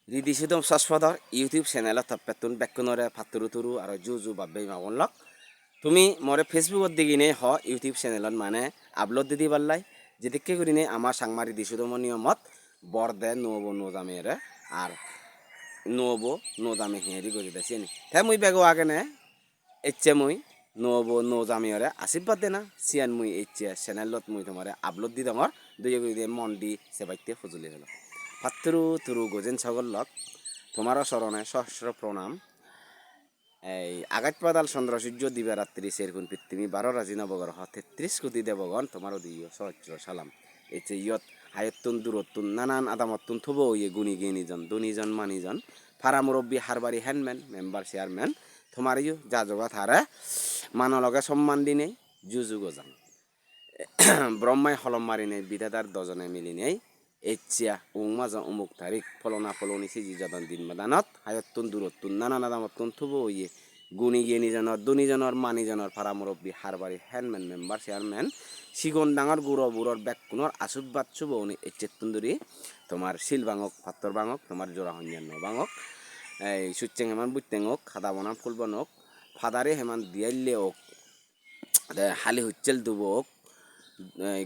রিদিসিদম সসপদর YouTube channel তপ্পেতুন বেকুনরে ফাতুরু তুরু আর জুজু বাব্বে মাবনলক তুমি মরে ফেসবুকত দিগিনে হ ইউটিউব চ্যানেলত মানে আপলোড দিদি পাল্লাই যেদিকে করিনে আমার সাংমারি দিশুদম নিয়মত বরদে নবো নোজামেরে আর নবো নোজামে হিয়ারি করে দেছি নি তে মুই বেগো আগে নে এচ্ছে মুই নবো নোজামিয়রে আশীর্বাদ দেনা সিয়ান মুই এচ্ছে চ্যানেলত মুই তোমারে আপলোড দি দঙর দুই মন দি সেবাইতে ফজলি হলো ফাতুরু তুরু গোজেন ছগল্লক তোমারও স্মরণে সহস্র প্রণাম। এই আগাত পাদাল চন্দ্র সূর্য দিবারাত্রি সেরকুন পৃথিবী 12 রাজি নবগ্রহ 33 কোটি দেবগণ তোমারও দিও সহস্র সালাম। এতে ইয়ত হায়তুন দূরতুন নানান আদামতুন থুব ইয়ে গুণী জ্ঞানীজন দুনিজন মানিজন ফারা মুরব্বী হারবারি হ্যান্ডম্যান মেম্বার চেয়ারম্যান তোমার ইউ যা জগৎ হারে মানলগে সম্মান দিনে জুজু গজান ব্রহ্মায় হলম মারি নেই বিধাতার দজনে মিলি নেই এচিয়া উমাজ উমুক তারিখ ফলনা ফলনি সিজি যদন দিন মাদানত হায়তুন দূরতুন নানা নাদামতুন থুব ইয়ে গুণী জ্ঞানীজনৰ দুনিজনৰ মানিজনৰ ফাৰা মুৰব্বী হারবারি হ্যান্ডম্যান মেম্বার চেয়ারম্যান সিগন ডাঙর গুড় বুড়র ব্যাকুণর আশুবাদ শুভ উনি এচেতুন্দুরি তোমার শিল বাঙক পাত্তর বাঙক তোমার জোড়া হঞ্জান্ন বাঙক এই সুচ্চেং হেমান বুইতেং হোক খাদা বনাম ফুল বনক ফাদারে হেমান দিয়াইলে হোক হালি হুচ্চেল দুব হোক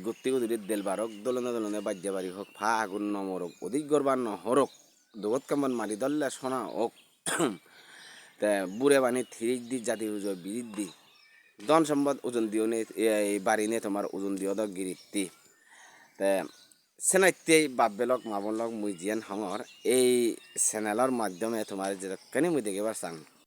গুত্তি গুদুরি দেল বারক দলনে দলনে বাজ্যা বাড়ি হোক ফা আগুন নমরক অধিক গরবার নহরক দগত কামান মারি দল্লে সোনা হোক তে বুড়ে বানি থিরিক দি জাতি হুজো বিরিদ দি ধন সম্পদ ওজন দিও নে এই বাড়ি নে তোমার ওজন দিও দ গিরিতি তে চেনাইতে বাপবেলক মাবনলক মুই জিয়ান হঙর এই চ্যানেলের মাধ্যমে তোমার যেখানে মুই দেখিবার চাং